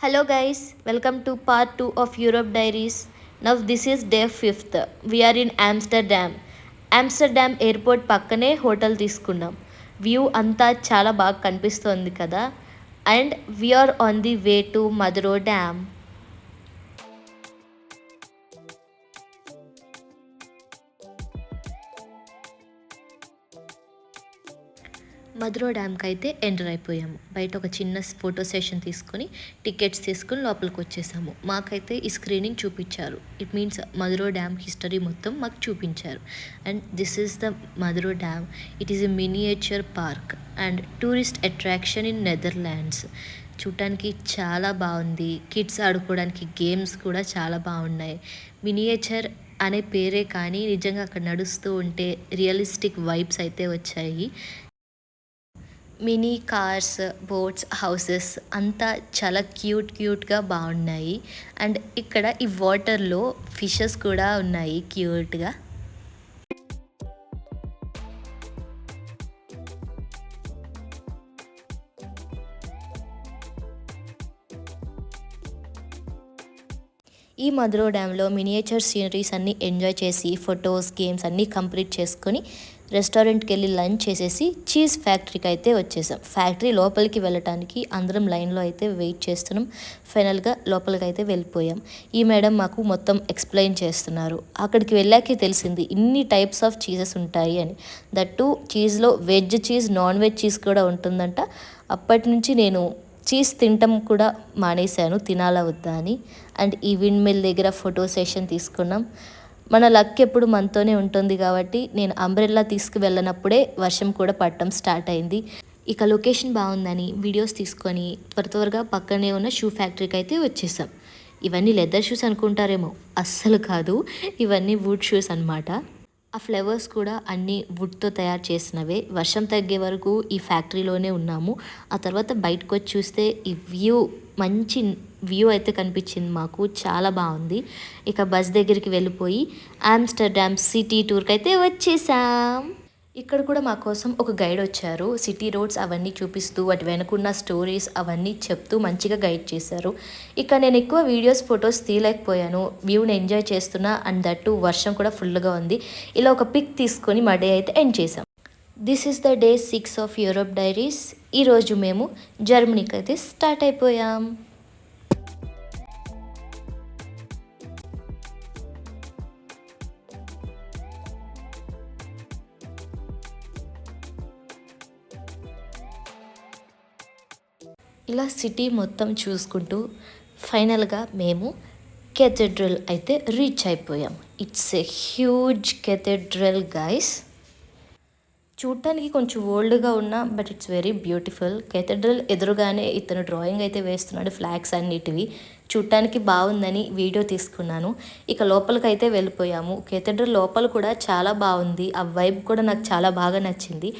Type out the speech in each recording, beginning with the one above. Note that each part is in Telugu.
Hello guys, welcome to part 2 of Europe Diaries. Now this is day 5th. We are in Amsterdam. Amsterdam airport పక్కనే హోటల్ తీసుకున్నాం. వ్యూ అంతా చాలా బాగా కనిపిస్తోంది కదా. And we are on the way to Madurodam. మధురో డ్యామ్కి అయితే ఎంటర్ అయిపోయాము. బయట ఒక చిన్న ఫోటో సెషన్ తీసుకొని టికెట్స్ తీసుకుని లోపలికి వచ్చేసాము. మాకైతే ఈ స్క్రీనింగ్ చూపించారు. ఇట్ మీన్స్ మధురో డ్యామ్ హిస్టరీ మొత్తం మాకు చూపించారు. And this is the మధురో dam. It is a miniature park and tourist attraction in Netherlands. చూడటానికి చాలా బాగుంది. కిడ్స్ ఆడుకోవడానికి గేమ్స్ కూడా చాలా బాగున్నాయి. మినియేచర్ అనే పేరే కానీ నిజంగా అక్కడ నడుస్తూ ఉంటే రియలిస్టిక్ వైబ్స్ అయితే వచ్చాయి. మినీ కార్స్, బోట్స్, హౌసెస్ అంతా చాలా క్యూట్గా బాగున్నాయి. అండ్ ఇక్కడ ఈ వాటర్లో ఫిషెస్ కూడా ఉన్నాయి క్యూట్గా. ఈ మధురో డ్యామ్లో మినియేచర్ సీనరీస్ అన్నీ ఎంజాయ్ చేసి ఫొటోస్, గేమ్స్ అన్నీ కంప్లీట్ చేసుకొని రెస్టారెంట్కి వెళ్ళి లంచ్ చేసేసి చీజ్ ఫ్యాక్టరీకి అయితే వచ్చేసాం. ఫ్యాక్టరీ లోపలికి వెళ్ళటానికి అందరం లైన్లో అయితే వెయిట్ చేస్తున్నాం. ఫైనల్గా లోపలికి అయితే వెళ్ళిపోయాం. ఈ మేడం మాకు మొత్తం ఎక్స్ప్లెయిన్ చేస్తున్నారు. అక్కడికి వెళ్ళాకే తెలిసింది ఇన్ని టైప్స్ ఆఫ్ చీజెస్ ఉంటాయి అని. దట్టు చీజ్లో veg cheese, non veg cheese కూడా ఉంటుందంట. అప్పటి నుంచి నేను చీజ్ తినటం కూడా మానేశాను, తినాలా వద్దా అని. అండ్ ఈ విండ్ మిల్ దగ్గర ఫోటో సెషన్ తీసుకున్నాం. మన లక్ ఎప్పుడు మనతోనే ఉంటుంది కాబట్టి నేను అంబ్రెల్లా తీసుకువెళ్ళినప్పుడే వర్షం కూడా పడటం స్టార్ట్ అయింది. ఇక లొకేషన్ బాగుందని వీడియోస్ తీసుకొని త్వరగా పక్కనే ఉన్న షూ ఫ్యాక్టరీకి అయితే వచ్చేసాం. ఇవన్నీ లెదర్ షూస్ అనుకుంటారేమో, అస్సలు కాదు. ఇవన్నీ వుడ్ షూస్ అనమాట. ఆ ఫ్లవర్స్ కూడా అన్నీ వుడ్తో తయారు చేసినవే. వర్షం తగ్గే వరకు ఈ ఫ్యాక్టరీలోనే ఉన్నాము. ఆ తర్వాత బయటకు వచ్చి చూస్తే ఈ మంచి వ్యూ అయితే కనిపించింది మాకు. చాలా బాగుంది. ఇక బస్ దగ్గరికి వెళ్ళిపోయి ఆమ్స్టర్డామ్ సిటీ టూర్కి అయితే వచ్చేసాం. ఇక్కడ కూడా మా కోసం ఒక గైడ్ వచ్చారు. సిటీ రోడ్స్ అవన్నీ చూపిస్తూ వాటి వెనుకున్న స్టోరీస్ అవన్నీ చెప్తూ మంచిగా గైడ్ చేశారు. ఇక నేను ఎక్కువ వీడియోస్, ఫొటోస్ తీయలేకపోయాను. వ్యూని ఎంజాయ్ చేస్తున్నా. అండ్ దట్టు వర్షం కూడా ఫుల్గా ఉంది. ఇలా ఒక పిక్ తీసుకొని మా డే అయితే ఎండ్ చేసాం. This is the day 6 of Europe diaries. ఈరోజు మేము జర్మనీకి అయితే స్టార్ట్ అయిపోయాం. ఇలా సిటీ మొత్తం చూసుకుంటూ ఫైనల్గా మేము కెథెడ్రల్ అయితే రీచ్ అయిపోయాం. It's a huge cathedral guys. చూడటానికి కొంచెం ఓల్డ్గా ఉన్నా but it's very beautiful. Cathedral ఎదురుగానే ఇతను డ్రాయింగ్ అయితే వేస్తున్నాడు, ఫ్లాగ్స్ అన్నిటివి. చూడటానికి బాగుందని వీడియో తీసుకున్నాను. ఇక లోపలికైతే వెళ్ళిపోయాము. కెథెడ్రల్ లోపల కూడా చాలా బాగుంది. ఆ వైబ్ కూడా నాకు చాలా బాగా నచ్చింది.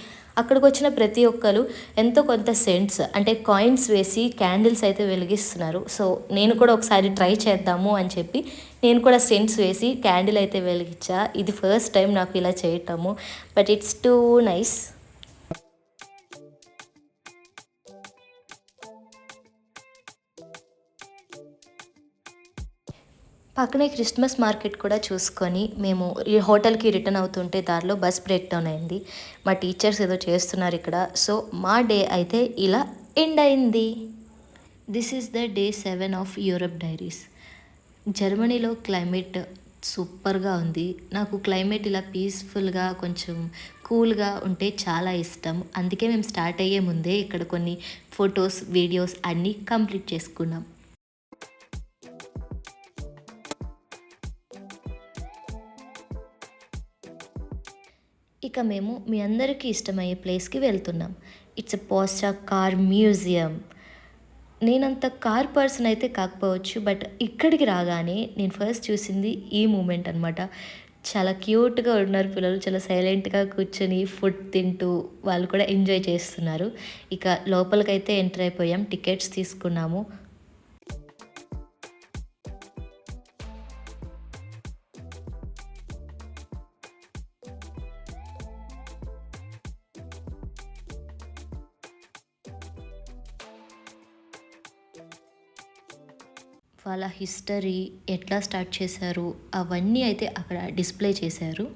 అక్కడికి వచ్చిన ప్రతి ఒక్కరు ఎంతో కొంత సెంట్స్ అంటే కాయిన్స్ వేసి క్యాండిల్స్ అయితే వెలిగిస్తున్నారు. సో నేను కూడా ఒకసారి ట్రై చేద్దాము అని చెప్పి నేను కూడా సెంట్స్ వేసి క్యాండిల్ అయితే వెలిగించా. ఇది ఫస్ట్ టైం నాకు ఇలా చేయటము, బట్ ఇట్స్ టూ నైస్. పక్కనే క్రిస్మస్ మార్కెట్ కూడా చూసుకొని మేము ఈ హోటల్కి రిటర్న్ అవుతుంటే దారిలో బస్ బ్రేక్ డౌన్ అయింది. మా టీచర్స్ ఏదో చేస్తున్నారు ఇక్కడ. సో మా డే అయితే ఇలా ఎండ్ అయింది. This is the day 7 of Europe diaries. జర్మనీలో క్లైమేట్ సూపర్గా ఉంది. నాకు క్లైమేట్ ఇలా పీస్ఫుల్గా కొంచెం కూల్గా ఉంటే చాలా ఇష్టం. అందుకే మేము స్టార్ట్ అయ్యే ముందే ఇక్కడ కొన్ని ఫొటోస్, వీడియోస్ అన్నీ కంప్లీట్ చేసుకున్నాం. ఇక మేము మీ అందరికీ ఇష్టమయ్యే ప్లేస్కి వెళ్తున్నాం. It's a posta car museum. నేనంత కార్ పర్సన్ అయితే కాకపోవచ్చు, బట్ ఇక్కడికి రాగానే నేను ఫస్ట్ చూసింది ఈ మూమెంట్ అనమాట. చాలా క్యూట్గా ఉన్నారు పిల్లలు. చాలా సైలెంట్గా కూర్చొని ఫుడ్ తింటూ వాళ్ళు కూడా ఎంజాయ్ చేస్తున్నారు. ఇక లోపలికైతే ఎంటర్ అయిపోయాం. టికెట్స్ తీసుకున్నాము. వాళ్ళ హిస్టరీ ఎట్లా స్టార్ట్ చేశారు అవన్నీ అయితే అక్కడ డిస్ప్లే చేశారు.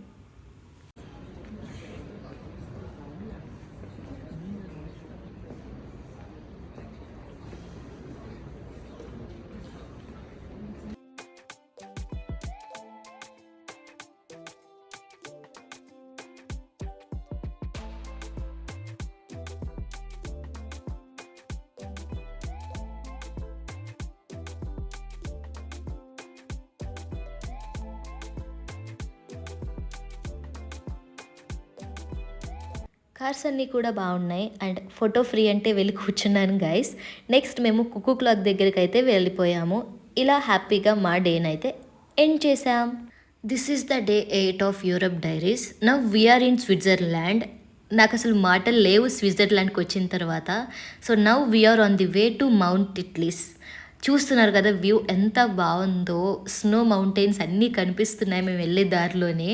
కార్స్ అన్నీ కూడా బాగున్నాయి అండ్ ఫోటో ఫ్రీ అంటే వెళ్ళి కూర్చున్నాను గైస్. నెక్స్ట్ మేము కుక్కు క్లాక్ దగ్గరికి అయితే వెళ్ళిపోయాము. ఇలా హ్యాపీగా మా డేనైతే ఎండ్ చేసాం. This is the day 8 of Europe diaries. Now we are in Switzerland. నాకు అసలు మాటలు లేవు స్విట్జర్లాండ్కి వచ్చిన తర్వాత. So now we are on the way to Mount Titlis. చూస్తున్నారు కదా వ్యూ ఎంత బాగుందో. స్నో మౌంటైన్స్ అన్నీ కనిపిస్తున్నాయి మేము వెళ్ళే దారిలోనే.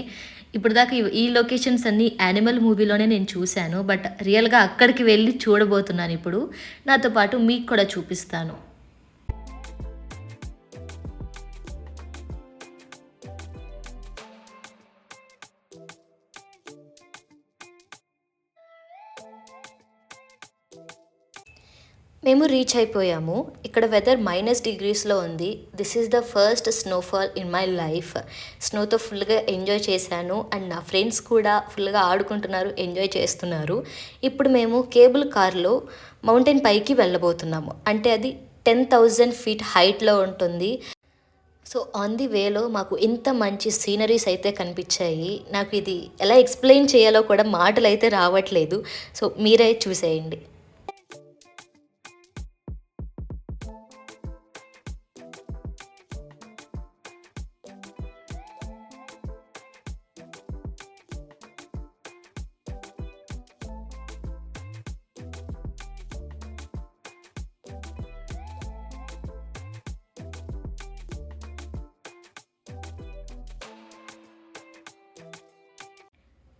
ఇప్పుడు దాకా ఈ లొకేషన్స్ అన్నీ యానిమల్ మూవీలోనే నేను చూశాను. బట్ రియల్గా అక్కడికి వెళ్ళి చూడబోతున్నాను ఇప్పుడు. నాతో పాటు మీకు కూడా చూపిస్తాను. మేము రీచ్ అయిపోయాము. ఇక్కడ వెదర్ -డిగ్రీస్లో ఉంది. This is the first snowfall in my life. స్నోతో ఫుల్గా ఎంజాయ్ చేశాను అండ్ నా ఫ్రెండ్స్ కూడా ఫుల్గా ఆడుకుంటున్నారు, ఎంజాయ్ చేస్తున్నారు. ఇప్పుడు మేము కేబుల్ కార్లో మౌంటైన్ పైకి వెళ్ళబోతున్నాము. అంటే అది 10,000 ఫీట్ హైట్లో ఉంటుంది. సో ఆన్ ది వేలో మాకు ఇంత మంచి సీనరీస్ అయితే కనిపించాయి. నాకు ఇది ఎలా ఎక్స్ప్లెయిన్ చేయాలో కూడా మాటలు అయితే రావట్లేదు. సో మీరే చూసేయండి.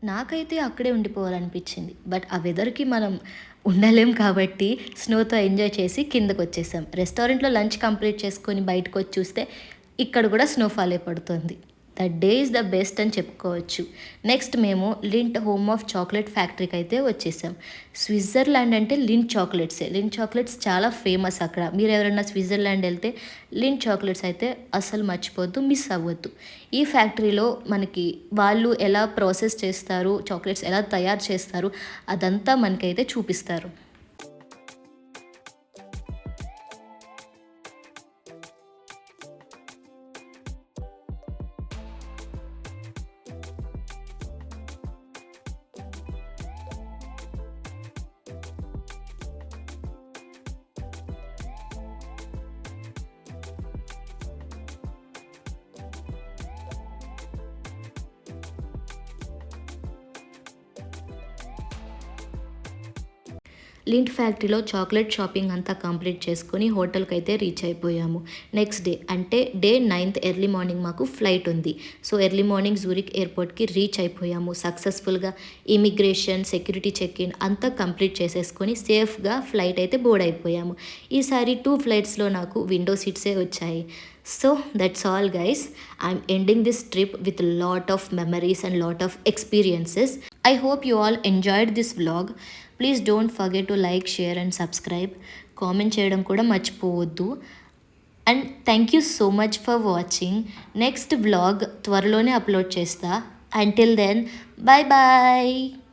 నాకైతే అక్కడే ఉండిపోవాలనిపించింది. బట్ ఆ వెదర్‌కి మనం ఉండలేం కాబట్టి స్నోతో ఎంజాయ్ చేసి కిందకి వచ్చేసాం. రెస్టారెంట్‌లో లంచ్ కంప్లీట్ చేసుకొని బయటకొచ్చి చూస్తే ఇక్కడ కూడా స్నోఫాలే పడుతుంది. The day is the best అని చెప్పుకోవచ్చు. నెక్స్ట్ మేము లింట్ హోమ్ ఆఫ్ చాక్లెట్ ఫ్యాక్టరీకి అయితే వచ్చేసాం. స్విట్జర్లాండ్ అంటే లింట్ చాక్లెట్సే. లింట్ చాక్లెట్స్ చాలా ఫేమస్ అక్కడ. మీరు ఎవరైనా స్విట్జర్లాండ్ వెళ్తే లింట్ చాక్లెట్స్ అయితే అస్సలు మర్చిపోవద్దు, మిస్ అవ్వద్దు. ఈ ఫ్యాక్టరీలో మనకి వాళ్ళు ఎలా ప్రాసెస్ చేస్తారు, చాక్లెట్స్ ఎలా తయారు చేస్తారు అదంతా మనకైతే చూపిస్తారు. లింట్ ఫ్యాక్టరీలో చాక్లెట్ షాపింగ్ అంతా కంప్లీట్ చేసుకొని హోటల్కి అయితే రీచ్ అయిపోయాము. నెక్స్ట్ డే అంటే డే 9th ఎర్లీ మార్నింగ్ మాకు ఫ్లైట్ ఉంది. సో ఎర్లీ మార్నింగ్ జూరిక్ ఎయిర్పోర్ట్కి రీచ్ అయిపోయాము. సక్సెస్ఫుల్గా ఇమిగ్రేషన్, సెక్యూరిటీ చెక్ ఇన్ అంతా కంప్లీట్ చేసేసుకొని సేఫ్గా ఫ్లైట్ అయితే బోర్డ్ అయిపోయాము. ఈసారి 2 ఫ్లైట్స్లో నాకు విండో సీట్సే వచ్చాయి. So that's all guys. I'm ending this trip with a lot of memories and lot of experiences. I hope you all enjoyed this vlog. Please don't forget to like, share and subscribe. Comment చేయడం కూడా మర్చిపోవద్దు. And thank you so much for watching. Next vlog త్వరలోనే అప్లోడ్ చేస్తా. Until then, bye bye.